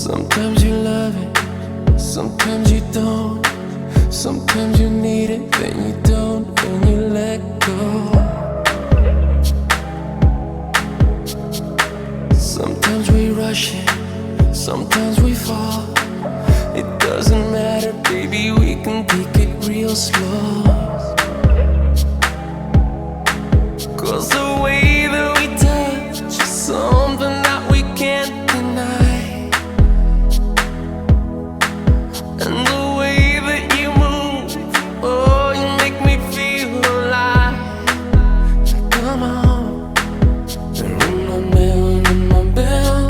Sometimes you love it, sometimes you don't. Sometimes you need it, then you don't, and you let go. Sometimes we rush it, sometimes we fall. It doesn't matter, baby, we can take it real slow. 'Cause the way that we touch is something that we can't deny. And the way that you move, oh, you make me feel alive. Come on, ring my bell, ring my bell,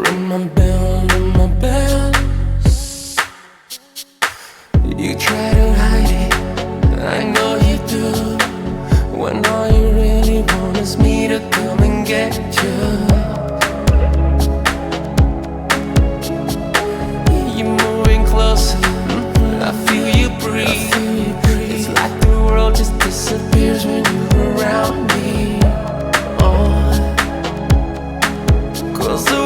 ring my bell, ring my bell. You try to hide it, I know you do, when all you really want is me to come and get you. You're moving closer, I feel you breathe. It's like the world just disappears when you're around me. Oh, 'cause the